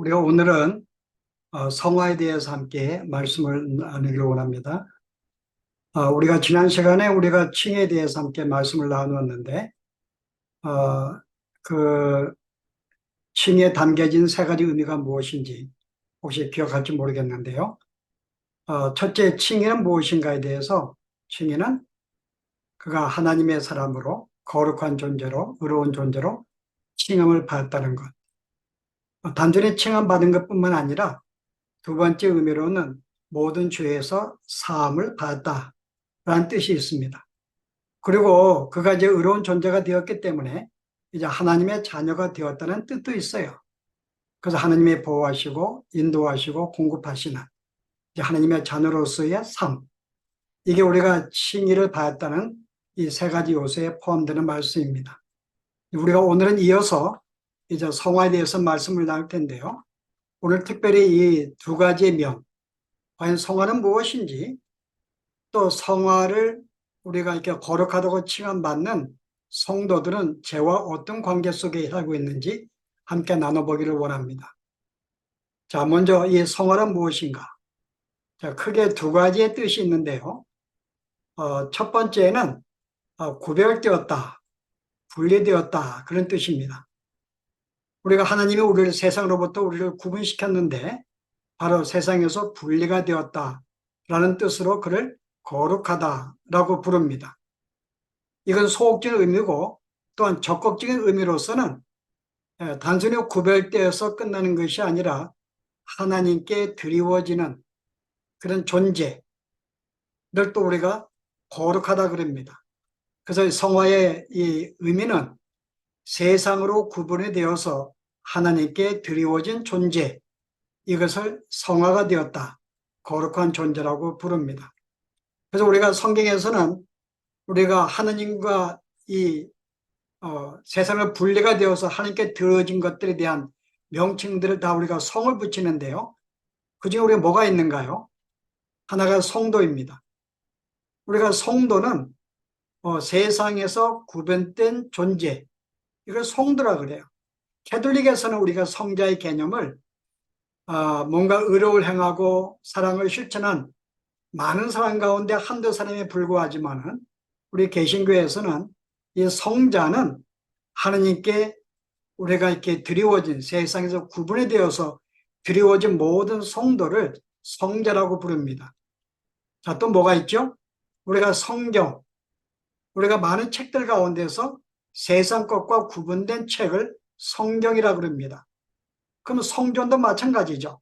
우리가 오늘은 성화에 대해서 함께 말씀을 나누기를 원합니다. 우리가 지난 시간에 우리가 칭에 대해서 함께 말씀을 나누었는데, 어, 그 칭에 담겨진 세 가지 의미가 무엇인지 혹시 기억할지 모르겠는데요. 첫째, 칭의는 무엇인가에 대해서 칭의는 그가 하나님의 사람으로 거룩한 존재로 의로운 존재로 칭함을 받았다는 것. 단순히 칭함 받은 것뿐만 아니라 두 번째 의미로는 모든 죄에서 사함을 받았다라는 뜻이 있습니다. 그리고 그가 이제 의로운 존재가 되었기 때문에 이제 하나님의 자녀가 되었다는 뜻도 있어요. 그래서 하나님의 보호하시고 인도하시고 공급하시는 이제 하나님의 자녀로서의 삶. 이게 우리가 칭의를 받았다는 이 세 가지 요소에 포함되는 말씀입니다. 우리가 오늘은 이어서 이제 성화에 대해서 말씀을 나눌 텐데요. 오늘 특별히 이 두 가지의 명, 과연 성화는 무엇인지, 또 성화를 우리가 이렇게 거룩하다고 칭함받는 성도들은 죄와 어떤 관계 속에 살고 있는지 함께 나눠보기를 원합니다. 자, 먼저 이 성화는 무엇인가? 자, 크게 두 가지의 뜻이 있는데요. 첫 번째는 구별되었다, 분리되었다 그런 뜻입니다. 우리가 하나님이 우리를 세상으로부터 우리를 구분시켰는데 바로 세상에서 분리가 되었다라는 뜻으로 그를 거룩하다라고 부릅니다. 이건 소극적인 의미고 또한 적극적인 의미로서는 단순히 구별되어서 끝나는 것이 아니라 하나님께 드리워지는 그런 존재를 또 우리가 거룩하다 그럽니다. 그래서 성화의 이 의미는 세상으로 구분이 되어서 하나님께 드리워진 존재, 이것을 성화가 되었다, 거룩한 존재라고 부릅니다. 그래서 우리가 성경에서는 우리가 하나님과 이 세상을 분리가 되어서 하나님께 드려진 것들에 대한 명칭들을 다 우리가 성을 붙이는데요. 그중에 우리가 뭐가 있는가요? 하나가 성도입니다. 우리가 성도는 세상에서 구분된 존재, 이걸 성도라 그래요. 캐톨릭에서는 우리가 성자의 개념을 뭔가 의로울 행하고 사랑을 실천한 많은 사람 가운데 한두 사람에 불과하지만은 우리 개신교에서는 이 성자는 하느님께 우리가 이렇게 드리워진 세상에서 구분이 되어서 드리워진 모든 성도를 성자라고 부릅니다. 자, 또 뭐가 있죠? 우리가 성경, 우리가 많은 책들 가운데서 세상 것과 구분된 책을 성경이라고 그럽니다. 그럼 성전도 마찬가지죠.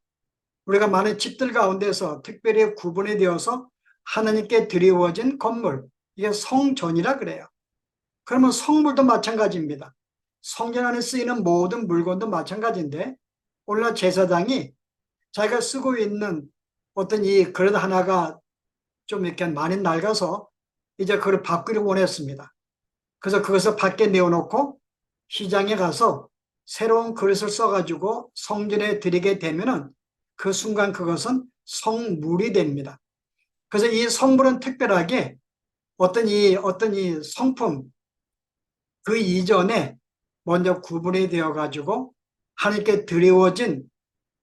우리가 많은 집들 가운데서 특별히 구분이 되어서 하나님께 드리워진 건물, 이게 성전이라 그래요. 그러면 성물도 마찬가지입니다. 성전 안에 쓰이는 모든 물건도 마찬가지인데 오늘날 제사장이 자기가 쓰고 있는 어떤 이 그릇 하나가 좀 이렇게 많이 낡아서 이제 그걸 바꾸려고 원했습니다. 그래서 그것을 밖에 내어놓고 시장에 가서 새로운 그릇을 써가지고 성전에 드리게 되면은 그 순간 그것은 성물이 됩니다. 그래서 이 성물은 특별하게 어떤 이 성품, 그 이전에 먼저 구분이 되어 가지고 하나님께 드리워진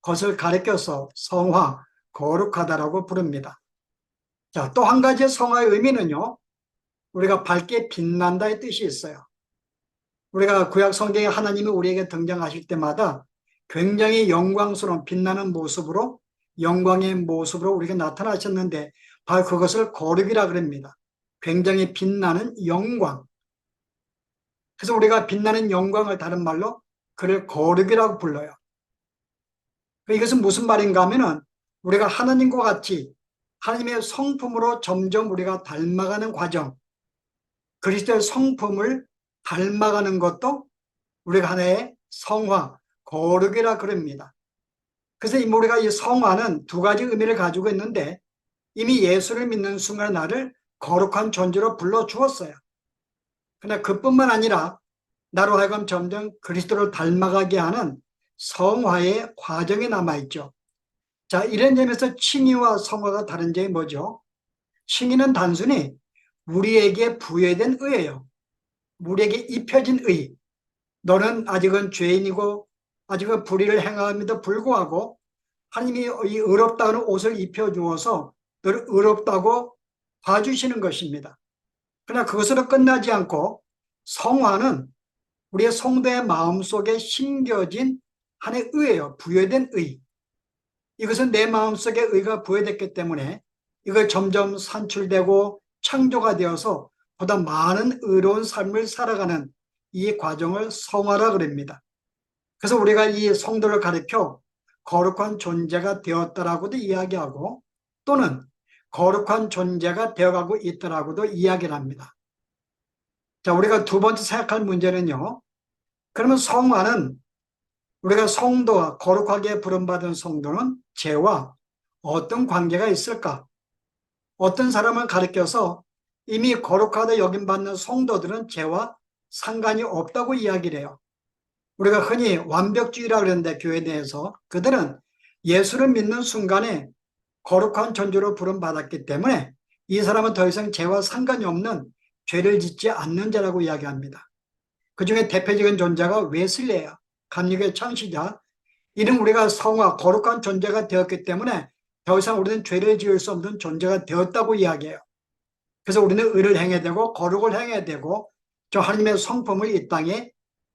것을 가리켜서 성화, 거룩하다라고 부릅니다. 자, 또 한 가지 성화의 의미는요, 우리가 밝게 빛난다의 뜻이 있어요. 우리가 구약 성경에 하나님이 우리에게 등장하실 때마다 굉장히 영광스러운 빛나는 모습으로, 영광의 모습으로 우리에게 나타나셨는데 바로 그것을 거룩이라 그럽니다. 굉장히 빛나는 영광. 그래서 우리가 빛나는 영광을 다른 말로 그를 거룩이라고 불러요. 이것은 무슨 말인가 하면은 우리가 하나님과 같이 하나님의 성품으로 점점 우리가 닮아가는 과정, 그리스도의 성품을 닮아가는 것도 우리가 하나의 성화, 거룩이라 그럽니다. 그래서 우리가 이 성화는 두 가지 의미를 가지고 있는데 이미 예수를 믿는 순간 나를 거룩한 존재로 불러주었어요. 그러나 그뿐만 아니라 나로 하여금 점점 그리스도를 닮아가게 하는 성화의 과정이 남아있죠. 자, 이런 점에서 칭의와 성화가 다른 점이 뭐죠? 칭의는 단순히 우리에게 부여된 의예요. 우리에게 입혀진 의. 너는 아직은 죄인이고 아직 그 불의를 행함에도 불구하고 하나님이 이 의롭다는 옷을 입혀주어서 늘 의롭다고 봐주시는 것입니다. 그러나 그것으로 끝나지 않고 성화는 우리의 성도의 마음속에 심겨진 하나의 의예요. 부여된 의. 이것은 내 마음속에 의가 부여됐기 때문에 이걸 점점 산출되고 창조가 되어서 보다 많은 의로운 삶을 살아가는 이 과정을 성화라 그럽니다. 그래서 우리가 이 성도를 가리켜 거룩한 존재가 되었다라고도 이야기하고 또는 거룩한 존재가 되어가고 있다라고도 이야기를 합니다. 자, 우리가 두 번째 생각할 문제는요. 그러면 성화는 우리가 성도와 거룩하게 부름받은 성도는 죄와 어떤 관계가 있을까? 어떤 사람을 가리켜서 이미 거룩하다 여김받는 성도들은 죄와 상관이 없다고 이야기를 해요. 우리가 흔히 완벽주의라 그러는데 교회 내에서 그들은 예수를 믿는 순간에 거룩한 존재로 부름받았기 때문에 이 사람은 더 이상 죄와 상관이 없는 죄를 짓지 않는 자라고 이야기합니다. 그 중에 대표적인 존재가 웨슬리예요. 감리교의 창시자. 이는 우리가 성화, 거룩한 존재가 되었기 때문에 더 이상 우리는 죄를 지을 수 없는 존재가 되었다고 이야기해요. 그래서 우리는 의를 행해야 되고 거룩을 행해야 되고 저 하나님의 성품을 이 땅에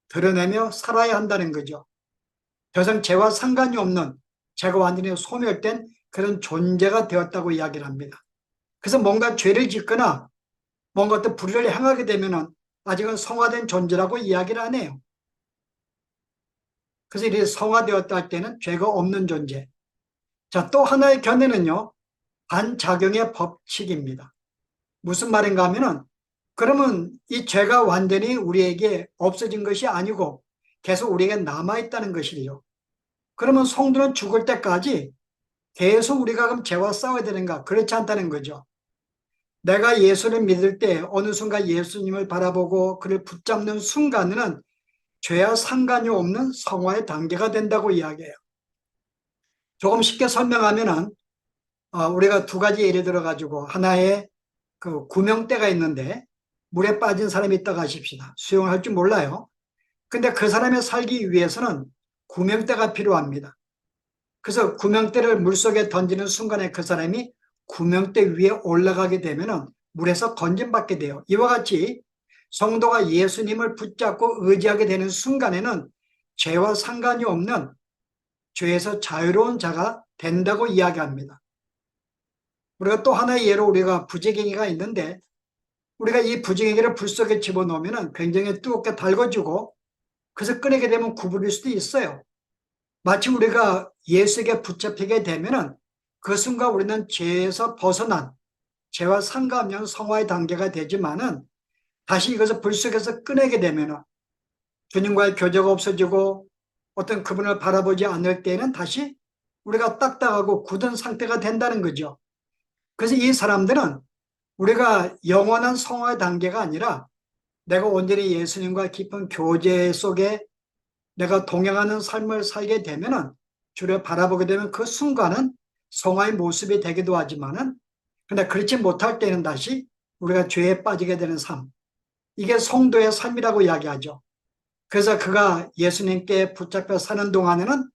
드러내며 살아야 한다는 거죠. 더 이상 죄와 상관이 없는 죄가 완전히 소멸된 그런 존재가 되었다고 이야기를 합니다. 그래서 뭔가 죄를 짓거나 뭔가 어떤 불의를 행하게 되면은 아직은 성화된 존재라고 이야기를 안 해요. 그래서 이렇게 성화되었다 할 때는 죄가 없는 존재. 자, 또 하나의 견해는요, 반작용의 법칙입니다. 무슨 말인가 하면은, 그러면 이 죄가 완전히 우리에게 없어진 것이 아니고 계속 우리에게 남아있다는 것이죠. 그러면 성도는 죽을 때까지 계속 우리가 그럼 죄와 싸워야 되는가? 그렇지 않다는 거죠. 내가 예수를 믿을 때 어느 순간 예수님을 바라보고 그를 붙잡는 순간은 죄와 상관이 없는 성화의 단계가 된다고 이야기해요. 조금 쉽게 설명하면은 우리가 두 가지 예를 들어 가지고 하나의 그 구명대가 있는데 물에 빠진 사람이 있다고 하십시다. 수영을 할 줄 몰라요. 근데 그 사람이 살기 위해서는 구명대가 필요합니다. 그래서 구명대를 물속에 던지는 순간에 그 사람이 구명대 위에 올라가게 되면은 물에서 건진받게 돼요. 이와 같이 성도가 예수님을 붙잡고 의지하게 되는 순간에는 죄와 상관이 없는 죄에서 자유로운 자가 된다고 이야기합니다. 우리가 또 하나의 예로 우리가 부지갱이가 있는데 우리가 이 부지갱이를 불 속에 집어넣으면 굉장히 뜨겁게 달궈지고 그래서 꺼내게 되면 구부릴 수도 있어요. 마치 우리가 예수에게 붙잡히게 되면은 그 순간 우리는 죄에서 벗어난 죄와 상관없는 성화의 단계가 되지만은 다시 이것을 불 속에서 꺼내게 되면은 주님과의 교제가 없어지고 어떤 그분을 바라보지 않을 때에는 다시 우리가 딱딱하고 굳은 상태가 된다는 거죠. 그래서 이 사람들은 우리가 영원한 성화의 단계가 아니라 내가 온전히 예수님과 깊은 교제 속에 내가 동행하는 삶을 살게 되면은 주를 바라보게 되면 그 순간은 성화의 모습이 되기도 하지만은 근데 그렇지 못할 때는 다시 우리가 죄에 빠지게 되는 삶. 이게 성도의 삶이라고 이야기하죠. 그래서 그가 예수님께 붙잡혀 사는 동안에는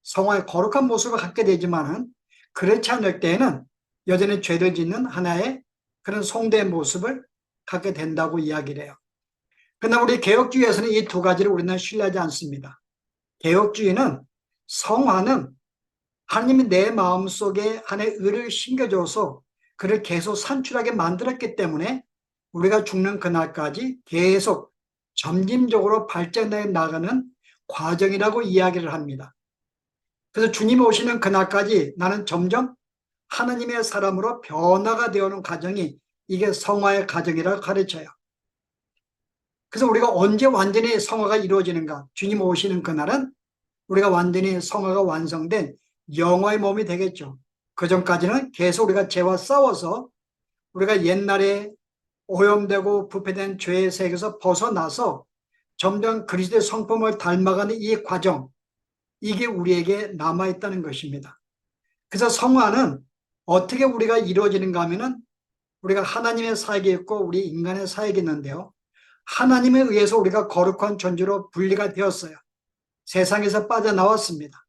성화의 거룩한 모습을 갖게 되지만은 그렇지 않을 때에는 여전히 죄를 짓는 하나의 그런 성도의 모습을 갖게 된다고 이야기를 해요. 그러나 우리 개혁주의에서는 이 두 가지를 우리는 신뢰하지 않습니다. 개혁주의는 성화는 하나님이 내 마음속에 하나의 의를 심겨줘서 그를 계속 산출하게 만들었기 때문에 우리가 죽는 그날까지 계속 점진적으로 발전해 나가는 과정이라고 이야기를 합니다. 그래서 주님이 오시는 그날까지 나는 점점 하나님의 사람으로 변화가 되어오는 과정이 이게 성화의 과정이라고 가르쳐요. 그래서 우리가 언제 완전히 성화가 이루어지는가? 주님 오시는 그날은 우리가 완전히 성화가 완성된 영화의 몸이 되겠죠. 그 전까지는 계속 우리가 죄와 싸워서 우리가 옛날에 오염되고 부패된 죄의 세계에서 벗어나서 점점 그리스도의 성품을 닮아가는 이 과정, 이게 우리에게 남아있다는 것입니다. 그래서 성화는 어떻게 우리가 이루어지는가 하면은 우리가 하나님의 사역이 있고 우리 인간의 사역이 있는데요. 하나님에 의해서 우리가 거룩한 존재로 분리가 되었어요. 세상에서 빠져나왔습니다.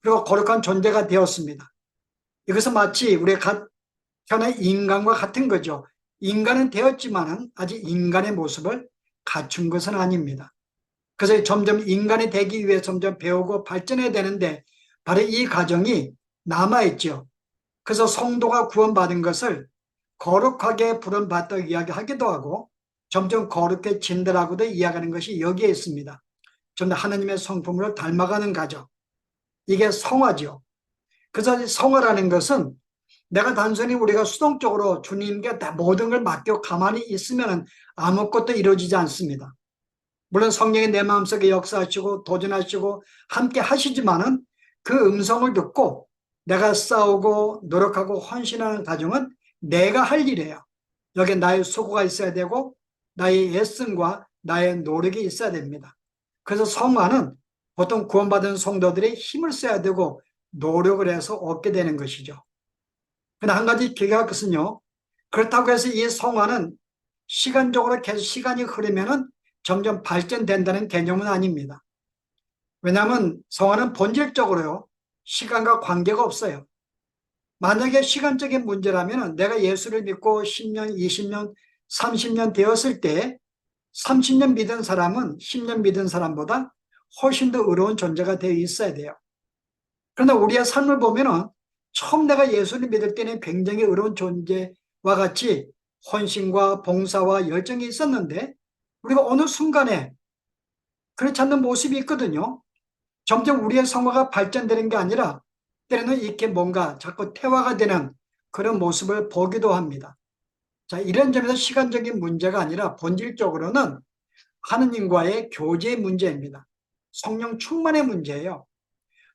그리고 거룩한 존재가 되었습니다. 이것은 마치 우리가 태어난 인간과 같은 거죠. 인간은 되었지만은 아직 인간의 모습을 갖춘 것은 아닙니다. 그래서 점점 인간이 되기 위해 점점 배우고 발전해야 되는데 바로 이 과정이 남아있죠. 그래서 성도가 구원받은 것을 거룩하게 부름받다고 이야기하기도 하고 점점 거룩해 진더라고도 이야기하는 것이 여기에 있습니다. 좀 더 하나님의 성품으로 닮아가는 과정. 이게 성화죠. 그래서 성화라는 것은 내가 단순히 우리가 수동적으로 주님께 다 모든 걸 맡겨 가만히 있으면 아무것도 이루어지지 않습니다. 물론 성령이 내 마음속에 역사하시고 도전하시고 함께 하시지만은 그 음성을 듣고 내가 싸우고 노력하고 헌신하는 과정은 내가 할 일이에요. 여기에 나의 수고가 있어야 되고 나의 애씀과 나의 노력이 있어야 됩니다. 그래서 성화는 보통 구원받은 성도들이 힘을 써야 되고 노력을 해서 얻게 되는 것이죠. 근데 한 가지 기억할 것은요. 그렇다고 해서 이 성화는 시간적으로 계속 시간이 흐르면은 점점 발전된다는 개념은 아닙니다. 왜냐하면 성화는 본질적으로요. 시간과 관계가 없어요. 만약에 시간적인 문제라면 내가 예수를 믿고 10년, 20년, 30년 되었을 때 30년 믿은 사람은 10년 믿은 사람보다 훨씬 더 의로운 존재가 되어 있어야 돼요. 그러나 우리의 삶을 보면은 처음 내가 예수를 믿을 때는 굉장히 의로운 존재와 같이 헌신과 봉사와 열정이 있었는데 우리가 어느 순간에 그렇지 않는 모습이 있거든요. 점점 우리의 성화가 발전되는 게 아니라 때로는 이렇게 뭔가 자꾸 퇴화가 되는 그런 모습을 보기도 합니다. 자, 이런 점에서 시간적인 문제가 아니라 본질적으로는 하느님과의 교제의 문제입니다. 성령 충만의 문제예요.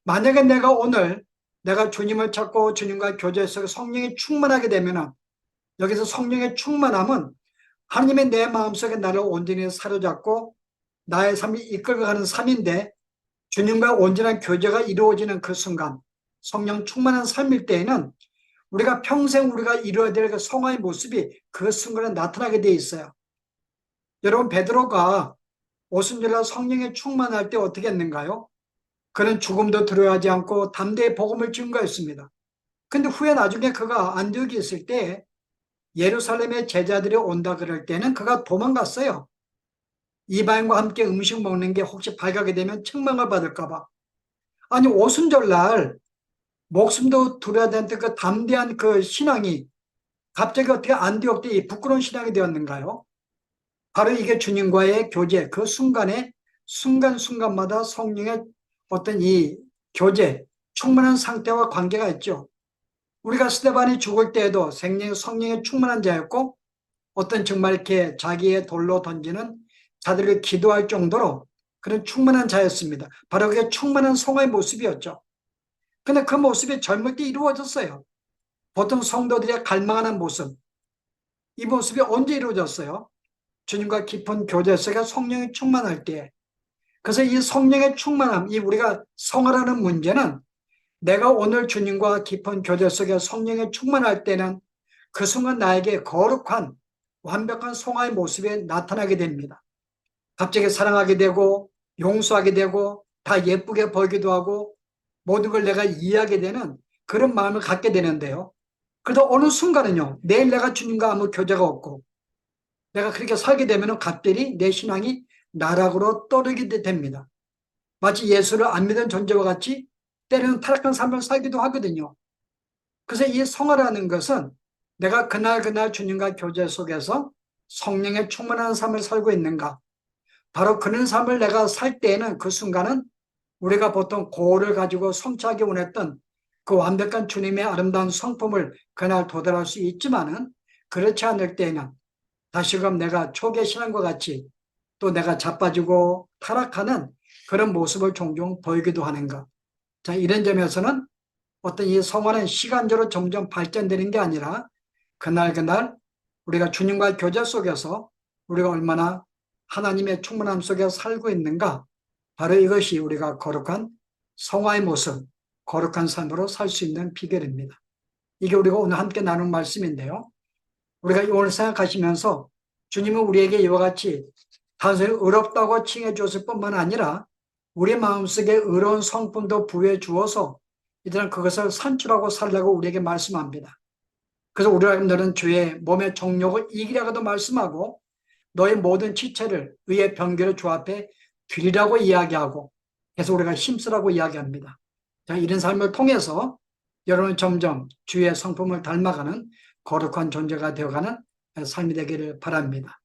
만약에 내가 오늘 내가 주님을 찾고 주님과 교제해서 성령이 충만하게 되면 여기서 성령의 충만함은 하나님의 내 마음속에 나를 온전히 사로잡고 나의 삶이 이끌어가는 삶인데 주님과 온전한 교제가 이루어지는 그 순간 성령 충만한 삶일 때에는 우리가 평생 우리가 이루어야 될 그 성화의 모습이 그 순간에 나타나게 돼 있어요. 여러분 베드로가 오순절날 성령에 충만할 때 어떻게 했는가요? 그는 죽음도 두려워하지 않고 담대히 복음을 증거했습니다. 근데 후에 나중에 그가 안디옥에 있을 때 예루살렘에 제자들이 온다 그럴 때는 그가 도망갔어요. 이방인과 함께 음식 먹는 게 혹시 발각이 되면 책망을 받을까 봐. 아니 오순절날 목숨도 두려워야 되는 그 담대한 그 신앙이 갑자기 어떻게 안디옥 때 이 부끄러운 신앙이 되었는가요? 바로 이게 주님과의 교제, 그 순간에 순간순간마다 성령의 어떤 이 교제, 충만한 상태와 관계가 있죠. 우리가 스데반이 죽을 때에도 성령의 충만한 자였고 어떤 정말 이렇게 자기의 돌로 던지는 자들을 기도할 정도로 그런 충만한 자였습니다. 바로 그게 충만한 성화의 모습이었죠. 근데 그 모습이 젊을 때 이루어졌어요. 보통 성도들이 갈망하는 모습, 이 모습이 언제 이루어졌어요? 주님과 깊은 교제 속에 성령이 충만할 때. 그래서 이 성령의 충만함, 이 우리가 성화라는 문제는 내가 오늘 주님과 깊은 교제 속에 성령이 충만할 때는 그 순간 나에게 거룩한 완벽한 성화의 모습이 나타나게 됩니다. 갑자기 사랑하게 되고 용서하게 되고 다 예쁘게 보이기도 하고 모든 걸 내가 이해하게 되는 그런 마음을 갖게 되는데요. 그래도 어느 순간은요. 내일 내가 주님과 아무 교제가 없고 내가 그렇게 살게 되면 갑자기 내 신앙이 나락으로 떨어지게 됩니다. 마치 예수를 안 믿은 존재와 같이 때로는 타락한 삶을 살기도 하거든요. 그래서 이 성화라는 것은 내가 그날 주님과 교제 속에서 성령의 충만한 삶을 살고 있는가. 바로 그런 삶을 내가 살 때에는 그 순간은 우리가 보통 고를 가지고 성취하기 원했던 그 완벽한 주님의 아름다운 성품을 그날 도달할 수 있지만은 그렇지 않을 때에는 다시금 내가 초기 신앙과 같이 또 내가 자빠지고 타락하는 그런 모습을 종종 보이기도 하는가. 자, 이런 점에서는 어떤 이 성화는 시간적으로 점점 발전되는 게 아니라 그날 우리가 주님과의 교제 속에서 우리가 얼마나 하나님의 충만함 속에 살고 있는가. 바로 이것이 우리가 거룩한 성화의 모습, 거룩한 삶으로 살 수 있는 비결입니다. 이게 우리가 오늘 함께 나눈 말씀인데요. 우리가 오늘 생각하시면서 주님은 우리에게 이와 같이 단순히 의롭다고 칭해 줬을 뿐만 아니라 우리 마음속에 의로운 성품도 부여해 주어서 이들은 그것을 산출하고 살라고 우리에게 말씀합니다. 그래서 우리 하나님들은 주의 몸의 정욕을 이기라고도 말씀하고 너의 모든 지체를 의의 병기로 주 앞에 드리라고 이야기하고 그래서 우리가 힘쓰라고 이야기합니다. 자, 이런 삶을 통해서 여러분은 점점 주의 성품을 닮아가는 거룩한 존재가 되어가는 삶이 되기를 바랍니다.